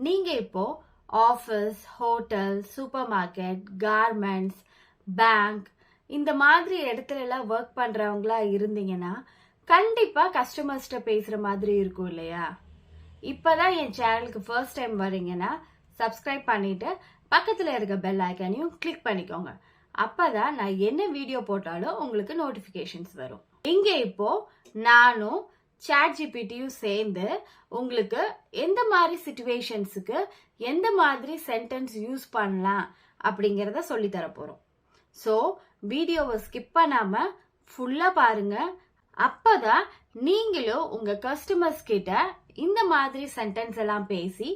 நீங்கள் இப்போது office, hotel, super market, garments, bank இந்த மாதிரி இடத்துலலாம் ஒர்க் பண்ணுறவங்களா இருந்தீங்கன்னா கண்டிப்பாக கஸ்டமர்ஸ்கிட்ட பேசுகிற மாதிரி இருக்கும் இல்லையா? இப்போ தான் என் சேனலுக்கு ஃபர்ஸ்ட் டைம் வரீங்கன்னா சப்ஸ்கிரைப் பண்ணிவிட்டு பக்கத்தில் இருக்க பெல் ஐக்கானையும் கிளிக் பண்ணிக்கோங்க. அப்போ தான் நான் என்ன வீடியோ போட்டாலும் உங்களுக்கு நோட்டிஃபிகேஷன்ஸ் வரும். இங்கே இப்போது நானும் ChatGPTயும் சேர்ந்து உங்களுக்கு எந்த மாதிரி சிச்சுவேஷன்ஸுக்கு எந்த மாதிரி சென்டென்ஸ் யூஸ் பண்ணலாம் அப்படிங்கிறத சொல்லி தர போகிறோம். ஸோ வீடியோவை ஸ்கிப் பண்ணாமல் ஃபுல்லாக பாருங்கள். அப்போ தான் நீங்களும் உங்கள் கஸ்டமர்ஸ் கிட்ட இந்த மாதிரி சென்டென்ஸ் எல்லாம் பேசி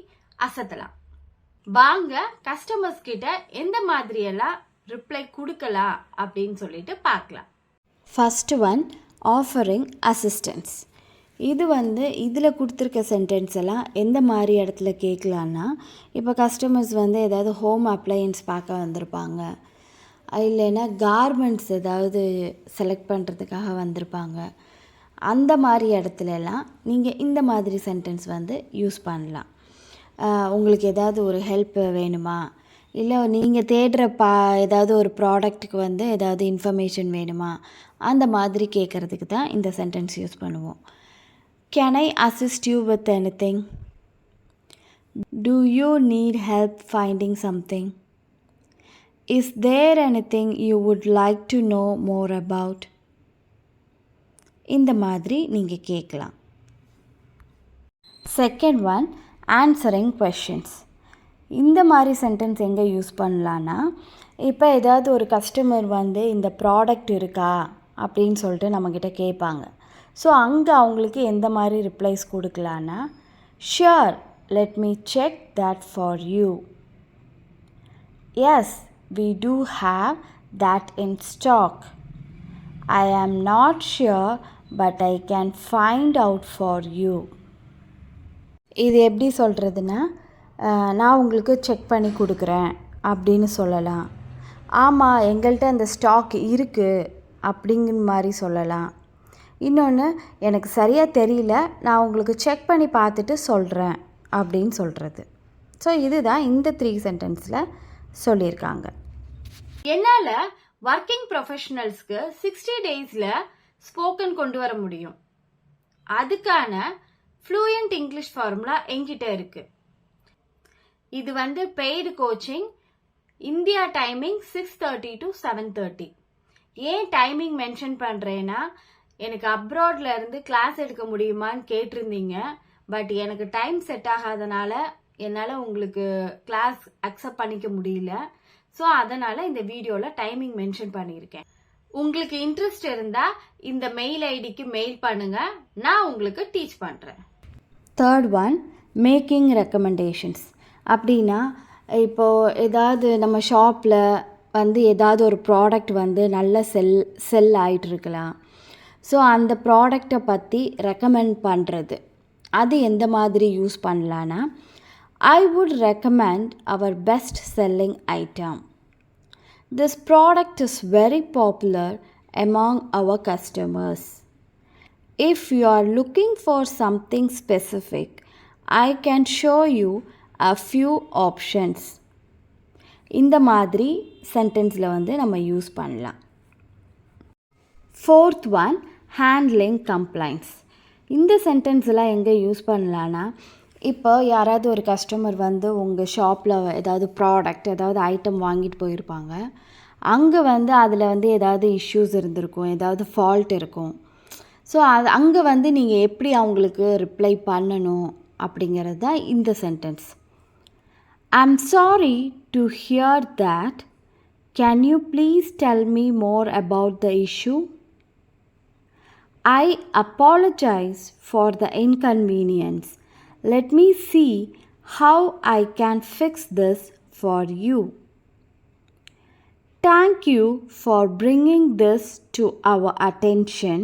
அசத்தலாம். வாங்க கஸ்டமர்ஸ் கிட்ட எந்த மாதிரியெல்லாம் ரிப்ளை கொடுக்கலாம் அப்படின்னு சொல்லிட்டு பார்க்கலாம். First one, offering assistance. இதில் கொடுத்துருக்க சென்டென்ஸ் எல்லாம் எந்த மாதிரி இடத்துல கேட்கலான்னா, இப்போ கஸ்டமர்ஸ் ஏதாவது ஹோம் அப்ளையன்ஸ் பார்க்க வந்திருப்பாங்க, இல்லைன்னா கார்மெண்ட்ஸ் ஏதாவது செலக்ட் பண்ணுறதுக்காக வந்திருப்பாங்க. அந்த மாதிரி இடத்துலலாம் நீங்கள் இந்த மாதிரி சென்டென்ஸ் யூஸ் பண்ணலாம். உங்களுக்கு ஏதாவது ஒரு ஹெல்ப் வேணுமா, இல்லை நீங்கள் தேடுற ஏதாவது ஒரு ப்ராடக்ட்டுக்கு ஏதாவது இன்ஃபர்மேஷன் வேணுமா, அந்த மாதிரி கேட்குறதுக்கு தான் இந்த சென்டென்ஸ் யூஸ் பண்ணுவோம். Can I assist you with anything? Do you need help finding something? Is there anything you would like to know more about? இந்த மாதிரி நீங்கள் கேட்கலாம். Second one, answering questions. இந்த மாதிரி சென்டென்ஸ் எங்கே யூஸ் பண்ணலான்னா, இப்போ ஏதாவது ஒரு கஸ்டமர் இந்த ப்ராடக்ட் இருக்கா அப்படின்னு சொல்லிட்டு நம்மக்கிட்ட கேட்பாங்க. ஸோ அங்கே அவங்களுக்கு எந்த மாதிரி ரிப்ளைஸ் கொடுக்கலான்னா, sure, let me check that for you. Yes, we do have that in stock. I am not sure, but I can find out for you. இது எப்படி சொல்கிறதுனா, நான் உங்களுக்கு செக் பண்ணி கொடுக்குறேன் அப்படின்னு சொல்லலாம். ஆமாம், எங்கள்கிட்ட அந்த ஸ்டாக் இருக்குது அப்படிங்கிற மாதிரி சொல்லலாம். இன்னொன்று, எனக்கு சரியாக தெரியல, நான் உங்களுக்கு செக் பண்ணி பார்த்துட்டு சொல்கிறேன் அப்படின்னு சொல்கிறது. ஸோ இதுதான் இந்த 3 சென்டென்ஸில் சொல்லியிருக்காங்க. என்னால் ஒர்க்கிங் ப்ரொஃபஷனல்ஸ்க்கு 60 டேஸில் ஸ்போக்கன் கொண்டு வர முடியும். அதுக்கான ஃப்ளூயண்ட் இங்கிலீஷ் ஃபார்முலா என்கிட்ட இருக்குது. இது paid coaching. India timing 6:30 to 7:30. ஏன் டைமிங் மென்ஷன் பண்ணுறேன்னா, எனக்கு அப்ராட்ல இருந்து கிளாஸ் எடுக்க முடியுமான்னு கேட்டிருந்தீங்க. பட் எனக்கு டைம் செட் ஆகாதனால என்னால் உங்களுக்கு கிளாஸ் அக்செப்ட் பண்ணிக்க முடியல. ஸோ அதனால் இந்த வீடியோவில் டைமிங் மென்ஷன் பண்ணியிருக்கேன். உங்களுக்கு இன்ட்ரெஸ்ட் இருந்தால் இந்த மெயில் ஐடிக்கு மெயில் பண்ணுங்கள், நான் உங்களுக்கு டீச் பண்ணுறேன். Third one, making recommendations. அப்படின்னா, இப்போது ஏதாவது நம்ம ஷாப்பில் ஏதாவது ஒரு ப்ராடக்ட் நல்ல செல் ஆகிட்டு இருக்கலாம். ஸோ அந்த ப்ராடக்டை பற்றி ரெக்கமெண்ட் பண்ணுறது, அது எந்த மாதிரி யூஸ் பண்ணலான்னா, I would recommend our best selling item. This product is very popular among our customers. If you are looking for something specific, I can show you a few options. இந்த மாதிரி சென்டென்ஸில் நம்ம use பண்ணலாம். Fourth one, handling complaints. இந்த சென்டென்ஸ்லாம் எங்கே use பண்ணலான்னா, இப்போ யாராவது ஒரு கஸ்டமர் உங்கள் ஷாப்பில் ஏதாவது ப்ராடக்ட், ஏதாவது ஐட்டம் வாங்கிட்டு போயிருப்பாங்க. அங்கே அதில் ஏதாவது இஷ்யூஸ் இருந்திருக்கும், ஏதாவது ஃபால்ட் இருக்கும். ஸோ அங்கே நீங்கள் எப்படி அவங்களுக்கு ரிப்ளை பண்ணணும் அப்படிங்கிறது தான் இந்த sentence. I'm sorry to hear that. Can you please tell me more about the issue? I apologize for the inconvenience. Let me see how I can fix this for you. Thank you for bringing this to our attention.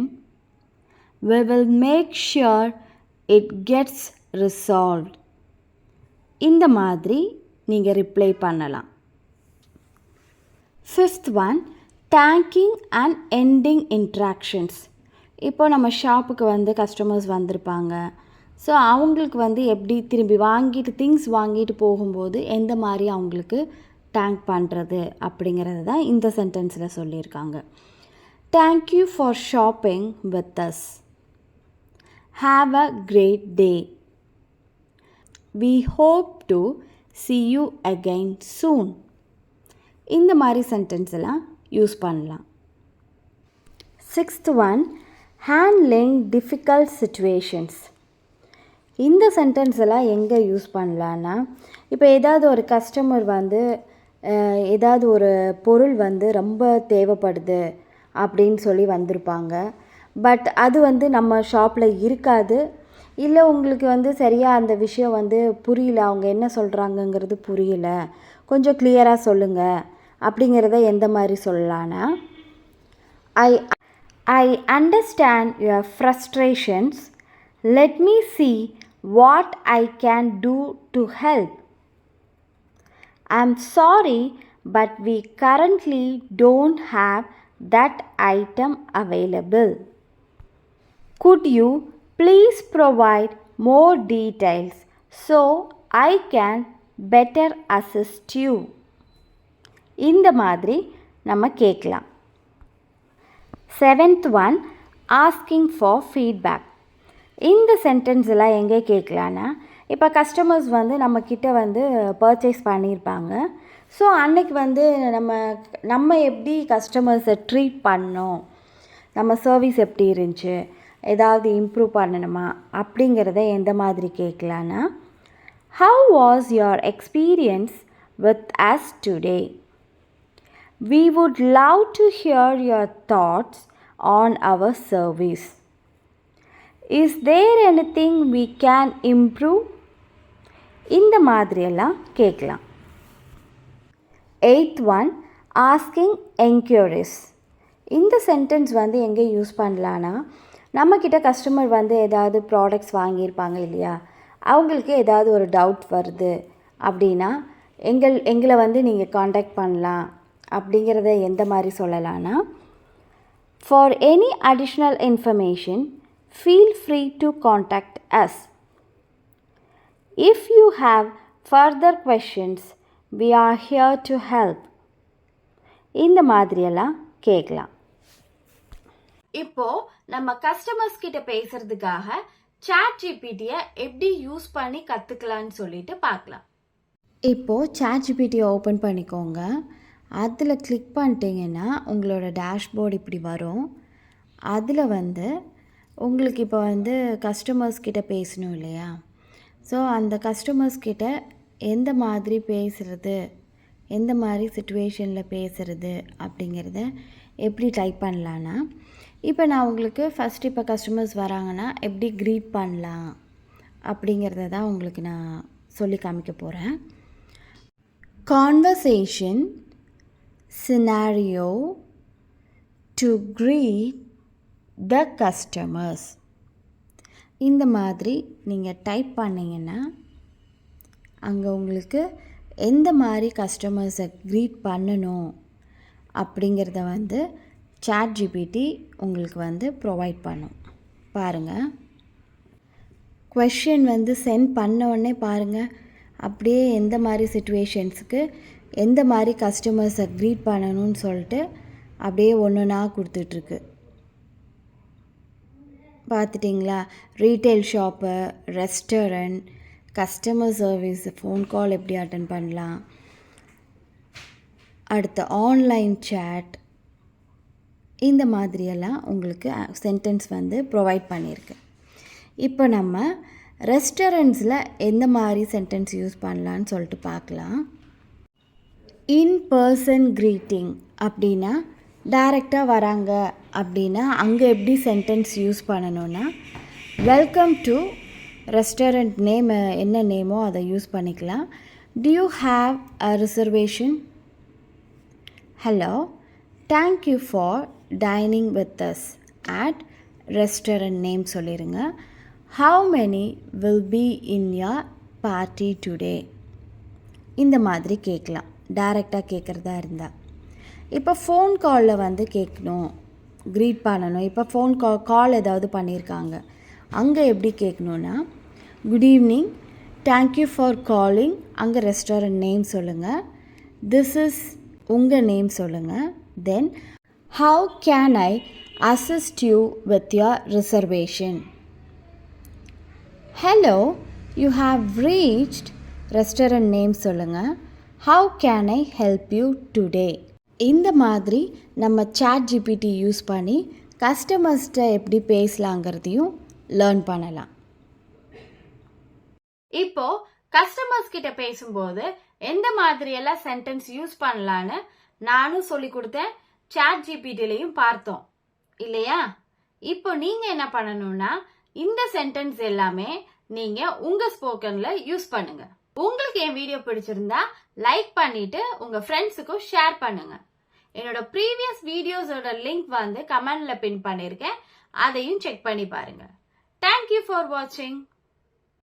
We will make sure it gets resolved. இந்த மாதிரி நீங்கள் reply பண்ணலாம். Fifth one, thanking and ending interactions. இப்போ நம்ம ஷாப்புக்கு customers வந்திருப்பாங்க. So அவங்களுக்கு வந்து எப்படி திரும்பி திங்ஸ் வாங்கிட்டு போகும்போது எந்த மாதிரி அவங்களுக்கு தேங்க் பண்ணுறது அப்படிங்கிறது தான் இந்த சென்டென்ஸில் சொல்லியிருக்காங்க. Thank you for shopping with us. Have a great day. We hope to see you again soon. இந்த மாதிரி சென்டென்ஸ் எல்லாம் யூஸ் பண்ணலாம். 6th one, handling difficult situations. இந்த சென்டென்ஸ் எல்லாம் எங்கே யூஸ் பண்ணலான்னா, இப்போ ஏதாவது ஒரு கஸ்டமர் வந்து ஏதாவது ஒரு பொருள் வந்து ரொம்ப தேவைப்படுது அப்படின்னு சொல்லி வந்திருப்பாங்க. பட் அது வந்து நம்ம ஷாப்பில் இருக்காது. இல்லை உங்களுக்கு வந்து சரியாக அந்த விஷயம் வந்து புரியல, அவங்க என்ன சொல்கிறாங்கங்கிறது புரியல, கொஞ்சம் கிளியராக சொல்லுங்கள் அப்படிங்கிறத எந்த மாதிரி சொல்லலான்னா, I understand your frustrations. Let me see what I can do to help. I'm sorry, but we currently don't have that item available. Could you please provide more details so I can better assist you? இந்த மாதிரி நம்ம கேட்கலாம். 7th one, asking for feedback. இந்த sentence எல்லாம் எங்கே கேட்கலான்னா, இப்போ customers வந்து நம்மக்கிட்ட வந்து பர்ச்சேஸ் பண்ணியிருப்பாங்க. ஸோ அன்னைக்கு வந்து நம்ம எப்படி கஸ்டமர்ஸை ட்ரீட் பண்ணோம், நம்ம சர்வீஸ் எப்படி இருந்துச்சு, ஏதாவது இம்ப்ரூவ் பண்ணணுமா அப்படிங்கிறத எந்த மாதிரி கேட்கலான்னா, how was your experience with us today? We would love to hear your thoughts on our service. Is there anything we can improve? இந்த மாதிரியெல்லாம் கேட்கலாம். 8th one, asking enquiries. இந்த சென்டென்ஸ் வந்து எங்கே யூஸ் பண்ணலான்னா, நம்மக்கிட்ட கஸ்டமர் வந்து ஏதாவது ப்ராடக்ட்ஸ் வாங்கியிருப்பாங்க இல்லையா, அவங்களுக்கு ஏதாவது ஒரு டவுட் வருது அப்படின்னா எங்களை வந்து நீங்கள் காண்டாக்ட் பண்ணலாம் அப்படிங்கிறத எந்த மாதிரி சொல்லலான்னா, for any additional information feel free to contact us. If you have further questions, we are here to help. இந்த மாதிரியெல்லாம் கேட்கலாம். இப்போ நம்ம கஸ்டமர்ஸ் கிட்ட பேசுறதுக்காக ChatGPT-ய எப்படி யூஸ் பண்ணி கற்றுக்கலான்னு சொல்லிட்டு பார்க்கலாம். இப்போது ChatGPT-யை ஓப்பன் பண்ணிக்கோங்க. அதில் கிளிக் பண்ணிட்டீங்கன்னா உங்களோட டேஷ்போர்டு இப்படி வரும். அதில் வந்து உங்களுக்கு இப்போ வந்து கஸ்டமர்ஸ் கிட்ட பேசணும் இல்லையா, ஸோ அந்த கஸ்டமர்ஸ் கிட்ட எந்த மாதிரி பேசுகிறது, எந்த மாதிரி சிச்சுவேஷனில் பேசுகிறது அப்படிங்கிறத எப்படி டைப் பண்ணலான்னா, இப்போ நான் உங்களுக்கு ஃபஸ்ட் இப்போ கஸ்டமர்ஸ் வராங்கன்னா எப்படி க்ரீட் பண்ணலாம் அப்படிங்கிறத தான் உங்களுக்கு நான் சொல்லி காமிக்க போகிறேன். Conversation scenario to greet the customers. இந்த மாதிரி நீங்கள் டைப் பண்ணிங்கன்னா அங்கே உங்களுக்கு எந்த மாதிரி கஸ்டமர்ஸை க்ரீட் பண்ணணும் அப்படிங்கிறத வந்து ChatGPT உங்களுக்கு வந்து ப்ரொவைட் பண்ணும். பாருங்கள், கொஷின் வந்து சென்ட் பண்ண உடனே பாருங்கள், அப்படியே எந்த மாதிரி சிச்சுவேஷன்ஸுக்கு எந்த மாதிரி கஸ்டமர்ஸை க்ரீட் பண்ணணும்னு சொல்லிட்டு அப்படியே ஒன்றுனா கொடுத்துட்ருக்கு. பார்த்துட்டிங்களா? Retail shop, restaurant, customer service, phone call எப்படி அட்டன் பண்ணலாம், அடுத்து ஆன்லைன் சேட், இந்த மாதிரியெல்லாம் உங்களுக்கு சென்டென்ஸ் வந்து ப்ரொவைட் பண்ணியிருக்கு. இப்போ நம்ம ரெஸ்டாரண்ட்ஸில் எந்த மாதிரி சென்டென்ஸ் யூஸ் பண்ணலான்னு சொல்லிட்டு பார்க்கலாம். இன் பர்சன் க்ரீட்டிங் அப்படின்னா டைரெக்டாக வராங்க அப்படின்னா அங்கே எப்படி சென்டென்ஸ் யூஸ் பண்ணணுன்னா, வெல்கம் டு ரெஸ்டாரண்ட் நேம் என்ன நேமோ அதை யூஸ் பண்ணிக்கலாம். Do you have a reservation? Hello, thank you for dining with us at restaurant name சொல்லிடுங்க. How many will be in your party today? இந்த மாதிரி கேட்கலாம், டைரெக்டாக கேட்குறதா இருந்தால். இப்போ ஃபோன் காலில் வந்து கேட்கணும், க்ரீட் பண்ணணும். இப்போ ஃபோன் கால் ஏதாவது பண்ணியிருக்காங்க, அங்கே எப்படி கேட்கணுன்னா, good evening, thank you for calling. அங்கே ரெஸ்டாரண்ட் நேம் சொல்லுங்கள். திஸ் இஸ் உங்கள் நேம் சொல்லுங்கள். Then how can I assist you with your reservation? Hello, you have reached restaurant name சொல்லுங்கள். How can I help you today? இந்த மாதிரி நம்ம ChatGPT use பண்ணி கஸ்டமர்ஸ்கிட்ட எப்படி பேசலாங்கிறதையும் லேர்ன் பண்ணலாம். இப்போ கஸ்டமர்ஸ் கிட்ட பேசும்போது எந்த மாதிரி எல்லாம் சென்டென்ஸ் யூஸ் பண்ணலான்னு நானும் சொல்லி கொடுத்தேன், ChatGPTலையும் பார்த்தோம் இல்லையா? இப்போ நீங்க என்ன பண்ணணும்னா இந்த சென்டென்ஸ் எல்லாமே நீங்க உங்க ஸ்போக்கன்ல யூஸ் பண்ணுங்க. உங்களுக்கு என் வீடியோ பிடிச்சிருந்தா லைக் பண்ணிட்டு உங்க ஃப்ரெண்ட்ஸுக்கும் ஷேர் பண்ணுங்க. என்னோட ப்ரீவியஸ் வீடியோஸோட லிங்க் வந்து கமெண்ட்ல பின் பண்ணிருக்கேன், அதையும் செக் பண்ணி பாருங்க. தேங்க்யூ ஃபார் வாட்சிங்.